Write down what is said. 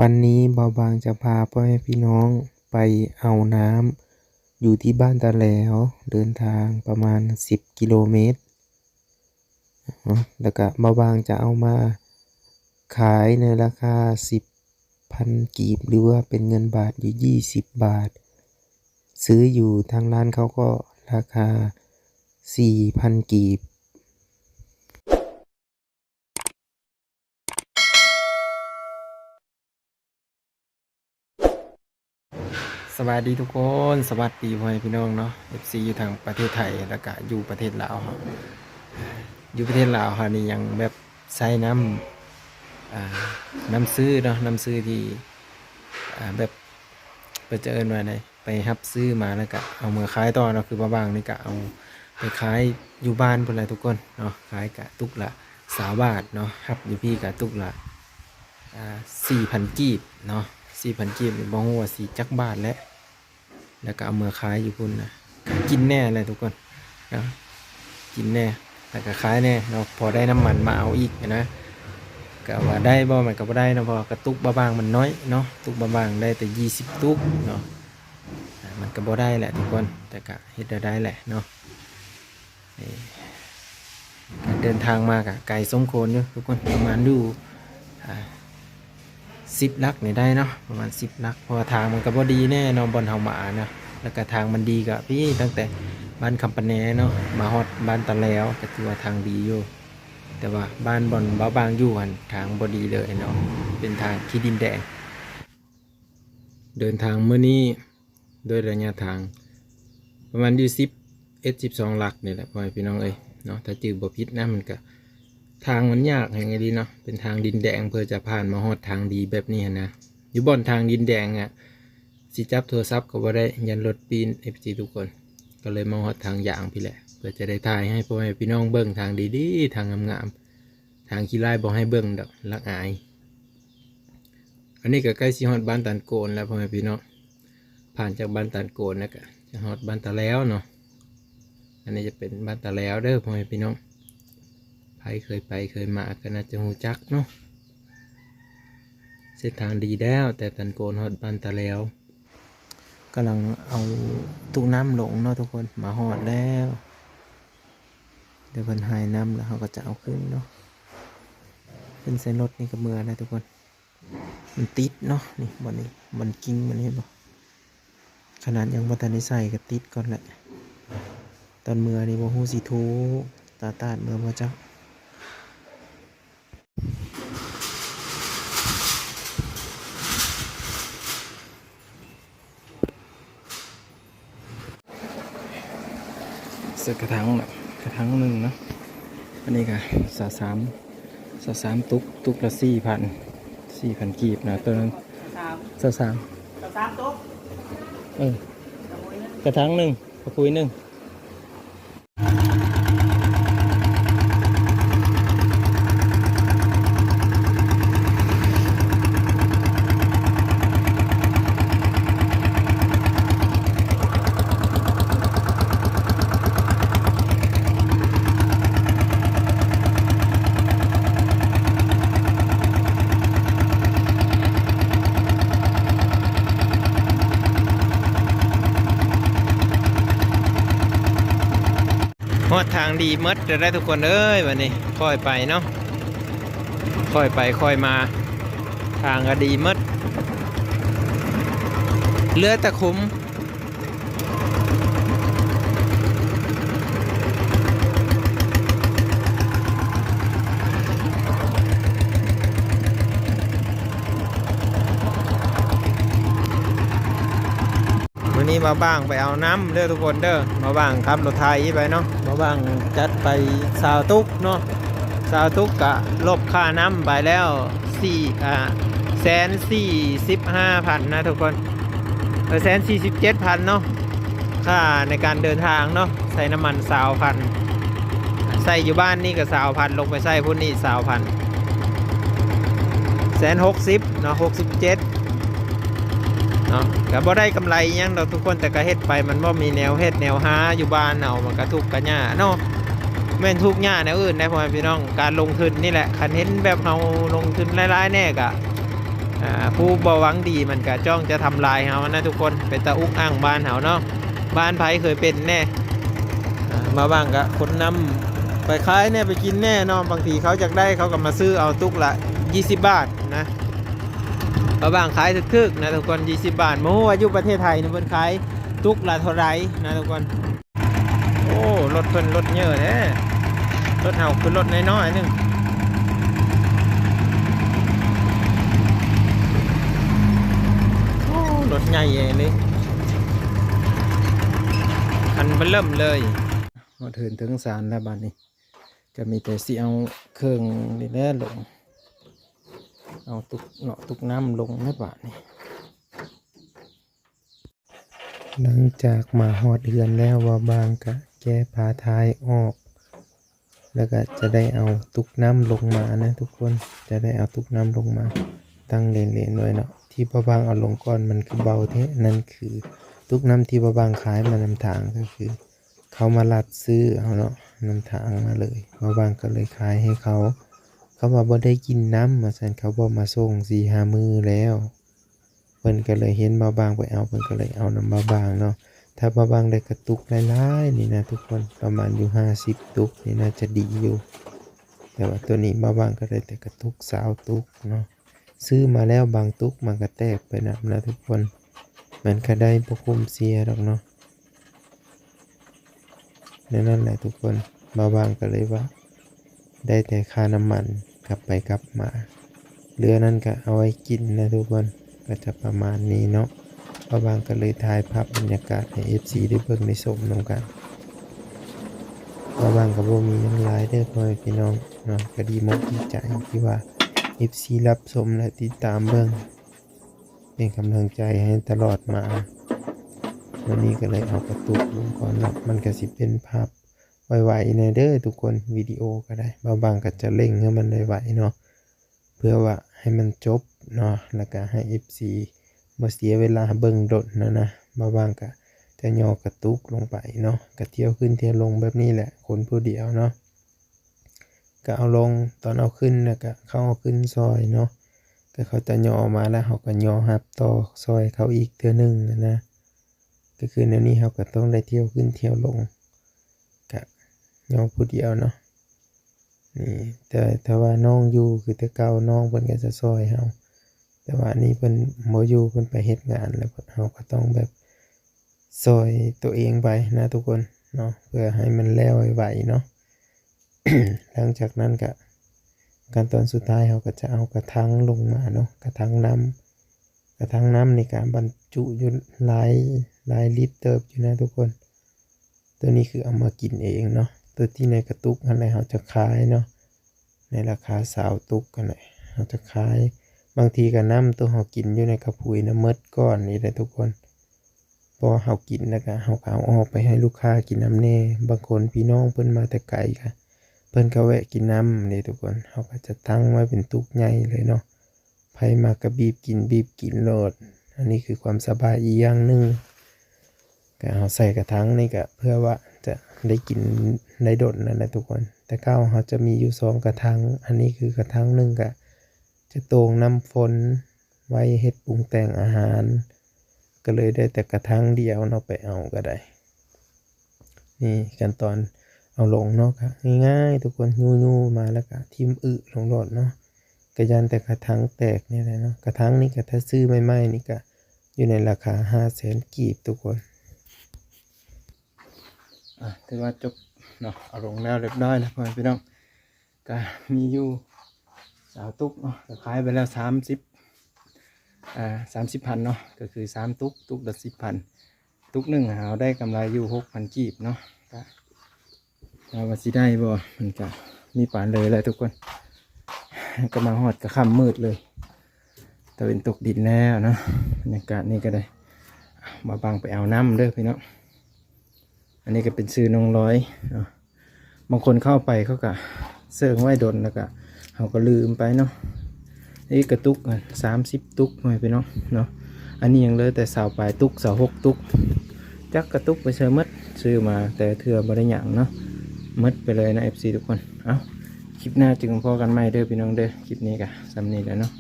วันนี้เบาบางจะพาพ่อแม่พี่น้องไปเอาน้ำอยู่ที่บ้านตาแหลวเดินทางประมาณ10 กิโลเมตรแล้วก็เบาบางจะเอามาขายในราคา10,000 กีบหรือว่าเป็นเงินบาทอยู่20 บาทซื้ออยู่ทางร้านเขาก็ราคา4,000 กีบสวัสดีทุกคนสวัสดีพ่อแม่พี่น้องเนาะ FC อยู่ทางประเทศไทยแล้วก็อยู่ประเทศลาวครับอยู่ประเทศลาวค่ะนี่ยังแบบใช้น้ำซื้อเนาะน้ำซื้อที่แบบไปเจอมาเลยไปรับซื้อมาแล้วก็เอามือขายต่อเนาะคือบ้างนี่ก็เอาไปขายอยู่บ้านเพื่อนอะไรทุกคนเนาะขายกะตุกละ3 บาทเนาะครับอยู่พี่กะตุกละ4,000 กีบเนาะ4,000 กีบบ่ฮู้ว่าสิจักบาทแล้วก็เอามือขายอยู่พุ่นนะกินแน่เลยทุกคนนะกินแน่แล้วก็ขายแน่เราพอได้น้ำมันมาเอาอีกนะก็ว่าได้บ่มันก็บ่ได้นะเพราะกระตุกบางมันน้อยเนาะตุกบางได้แต่20ตุกเนาะมันก็บ่ได้แหละทุกคนแต่ก็เฮ็ดได้แหละเนาะการเดินทางมากะไกลสมควรอยู่ทุกคนประมาณดู10 ลักนี่ได้เนาะประมาณ10 ลักเพราะทางมันก็บ่ดีแน่เนาะบนเฮามานะแล้วก็ทางมันดีก็พี่ตั้งแต่บ้านคำปะแหนเนาะมาฮอดบ้านตะแล้วก็ถือว่าทางดีอยู่แต่ว่าบ้านบอนบ้าบางอยู่หันทางบ่ดีเลยเนาะเป็นทางขี้ดินแดงเดินทางมื้อนี้โดยระยะทางประมาณอยู่12 ลักนี่แหละพ่อพี่น้องเอ้ยเนาะถ้าจือบ่ผิดนะมันก็ทางมันยากอย่างไงดีเนาะเป็นทางดินแดงเพื่อจะผ่านมาฮอดทางดีแบบนี้นะอยู่บนทางดินแดงอ่ะสิจับโทรศัพท์ก็บ่ได้ยันรถปีน FG ทุกคนก็เลยมาฮอดทางอย่างพี่แหละเพื่อจะได้ถ่ายให้พ่อแม่พี่น้องเบิ่งทางดีๆทางงามๆทางขี้ไล่บ่ให้เบิ่งดอกลักอายอันนี้ก็ใกล้สิฮอดบ้านตันโกนแล้วพ่อแม่พี่น้องผ่านจากบ้านตันโกนแล้วก็จะฮอดบ้านตาแล้วเนาะอันนี้จะเป็นบ้านตาแล้วเด้อพ่อแม่พี่น้องใครเคยไปเคยมาก็น่าจะหูจักเนาะเส้นทางดีแล้วแต่ตันโกนฮอดบ้านตาแล้วกำลังเอาตู้น้ำลงเนาะทุกคนมาฮอดแล้วเดี๋ยวเพิ่นหายน้ำแล้วเขาก็จะเอาขึ้นเนาะขึ้นใส่รถนี่กับมือนะทุกคนมันติดเนาะนี่บนนี้มันกิ้งมันเห็นบ่ขนาดยังบ่ทันได้ใส่ก็ติดก่อนแหละตอนมือนี่บ่ฮู้สิทูตาดมือบ่จักเสื้อกระถางแบบกระถางหนึ่งเนาะอันนี้ก็สาสามตุกละ4,000 กีบนะตัวนั้นสาสามตุกกระถางหนึ่งกระปุยหนึ่งฮอดทางดีมดจะได้ทุกคนเอ้ยวันนี้ค่อยไปเนาะค่อยไปค่อยมาทางก็ดีมดเลือตะคุ้มวันนี้มาบ้างไปเอาน้ำเด้อทุกคนเด้อมาบ้างครับรถไทยไปเนาะมาบ้างจัดไปสาวตุกเนาะสาวตุกกะลบค่าน้ำไปแล้ว145,000นะทุกคน147,000เนาะค่าในการเดินทางเนาะใส่น้ำมัน20,000ใส่อยู่บ้านนี่ก็20,000ลงไปใส่พุ่นนี่20,000160,000เนาะ67เนาะก็บ่ได้กำไรยังเราทุกคนแต่ก็เฮ็ดไปมันบ่มีแนวเฮ็ดแนวหาอยู่บ้านเอามันก็ทุกข์กันยากเนาะแม่นทุกข์ยากแนวอื่นได้พ่อแม่พี่น้องการลงทุนนี่แหละคันเห็นแบบเฮาลงทุนหลายๆแน่ก็ ผู้บ่หวังดีมันก็จ้องจะทำลายเฮานะทุกคนเป็นตาอุกอ่างบ้านเฮาเนาะบ้านไผเคยเป็นแน่มาบ้างก็คนนำไปขายแน่ไปกินแน่เนาะบางทีเขาอยากได้เขาก็มาซื้อเอาตุกละ20 บาทนะมาบ้างขายทึกๆนะทุกคน20 บาทโม้ว่าอยู่ประเทศไทยนี่เพิ่นขายตุกละเท่าไหร่นะทุกคนโอ้รถเพิ่นรถเยอะแท้รถเฮาคือรถน้อยๆนึงรถใหญ่เลยคันเริ่มเลยมาถึงศาลแล้วบ้านนี้ก็มีแต่สิเอาเครื่องนี่แหละลงเอาตุกเนาะตุกน้ำลงในบ้านนี้หลังจากมาหอดเดือนแล้วว่าบางก็แก้ผ้าท้ายออกแล้วก็จะได้เอาตุกน้ำลงมานะทุกคนจะได้เอาตุกน้ำลงมาตั้งเลนๆไว้เนาะที่พ่อบางเอาลงก้อนมันคือเบาแท้นั่นคือตุกน้ำที่พ่อบางขายมานำทางก็คือเขามาลัดซื้อเอาเนาะนำทางมาเลยพ่อบางก็เลยขายให้เขาว่าบ่ได้กินน้ำมาสั่นเขาบ่มาส่ง4-5 มื้อแล้วเพิ่นก็เลยเห็นพ่อบางไปเอาเพิ่นก็เลยเอานำพ่อบางเนาะถ้าพ่อบางได้กระตุกหลายๆนี่นะทุกคนประมาณอยู่50 ตุกนี่น่าจะดีอยู่แต่ว่าตัวนี้พ่อบางก็ได้แต่กระตุก20 ตุกเนาะซื้อมาแล้วบางตุกมันก็แตกไปนะทุกคนมันก็ได้บ่คุ้มเสียหรอกเนาะนั่นแหละทุกคนบางก็เลยว่าได้แต่ค่าน้ำมันกลับไปกลับมาเรือนั้นก็เอาไว้กินนะทุกคนก็จะประมาณนี้เนาะบางก็เลยถ่ายภาพบรรยากาศให้ FC ได้เบิ่งได้ชมนำกันบางก็บ่มีหยังหลายเด้อพ่อแม่พี่น้องเนาะก็ดีมากดีใจที่ว่า FC รับชมและติดตามเบิ่งเป็นกำลังใจให้ตลอดมาวันนี้ก็เลยเอากระตุกลงก่อนเนาะมันก็สิเป็นภาพไวๆในเด้อทุกคนวิดีโอก็ได้บางก็จะเร่งให้มันไวๆเนาะเพื่อว่าให้มันจบเนาะแล้วก็ให้ FC บ่เสียเวลาเบิ่งดดนะบางก็จะย่อกระตุกลงไปเนาะก็เที่ยวขึ้นเที่ยวลงแบบนี้แหละคนผู้เดียวเนาะก็เอาลงตอนเอาขึ้นแล้วก็เข้าเอาขึ้นซอยเนาะก็เขาจะย่อมาแล้วเขาก็ย่อหับต่อซอยเขาอีกเทื่อนึงนะก็คือแนวนี้เขาก็ต้องได้เที่ยวขึ้นเที่ยวลงก็ย่อผู้เดียวเนาะนี่แต่ถ้าว่าน้องอยู่คือแต่เก่าน้องเพิ่นก็จะซอยเฮาแต่ว่านี่เพิ่นบ่อยู่เพิ่นไปเฮ็ดงานแล้วเฮาก็ต้องแบบซอยตัวเองไปนะทุกคนเนาะเพื่อให้มันแล้วไวๆเนาะ หลังจากนั้นก็ขั้นตอนสุดท้ายเขาก็จะเอากระถางลงมาเนาะกระถางน้ำในการบรรจุอยู่หลายลิตรเติบอยู่นะทุกคนตัวนี้คือเอามากินเองเนาะตัวที่ในกระตุกอะไรเขาจะขายเนาะในราคา20 ตุกกันเลยเขาจะขายบางทีก็น้ำตัวเขากินอยู่ในกระปุยน้ำเมดก้อนนี่เลยทุกคนพอเขากินแล้วก็เขาเอาออกไปให้ลูกค้ากินน้ำแน่บางคนพี่น้องเพิ่นมาแต่ไกลค่ะเพิ่นก็แวะกินน้ำนี่ทุกคนเขาก็จะตั้งไว้เป็นตุกใหญ่เลยเนาะไผมากระบีบกินโลดอันนี้คือความสบายอีกอย่างหนึ่งก็เอาใส่กระถางนี่ก็เพื่อว่าจะได้กินได้ดดนั่นแหละทุกคนแต่ก้าวเขาจะมีอยู่2 กระถางอันนี้คือกระถางหนึ่งก็จะโต่งน้ำฝนไว้เฮ็ดปรุงแต่งอาหารก็เลยได้แต่กระถางเดียวเนาะไปเอาก็ได้นี่ขั้นตอนเอาลงเนาะค่ะง่ายๆทุกคนยูมาแล้วก็ทิ่มลงโลดเนาะกระยันแต่กระถางแตกนี่แหละเนาะกระถางนี้ก็ถ้าซื้อใหม่ๆนี่ก็อยู่ในราคา500,000 กีบทุกคนถือว่าจบเนาะเอาลงแล้วเรียบร้อยแล้วพ่อพี่น้องก็มีอยู่20 ตุกเนาะก็ขายไปแล้ว30,000เนาะก็คือ3 ตุกละ 10,000 ตุกหนึ่งเอาได้กำไรอยู่ 6,000 กีบเนาะก็เราว่าสิได้บ่มันก็มีปานเลยแหละทุกคนก็มาฮอดก็ค่ำมืดเลยตะเวนตกดินแล้วเนาะบรรยากาศนี่ก็ได้มาบังไปเอาน้ำเด้อพี่น้องอันนี้ก็เป็นซื้อน้องร้อยเนาะบางคนเข้าไปเขาก็เสิร์ฟไว้ดนแล้วก็เขาก็ลืมไปเนาะนี่กระตุก30 ตุกหน่อยพี่น้องเนาะอันนี้ยังเลยแต่28 ตุก26 ตุกจักกระตุกไปเชื่อมัดซื้อมาแต่เถื่อบริหยังเนาะมัดไปเลยนะ FC ทุกคนเอาคลิปหน้าจึงพอกันใหม่เด้อพี่น้องเด้อคลิปนี้ก็สำเนียงแล้วเนาะ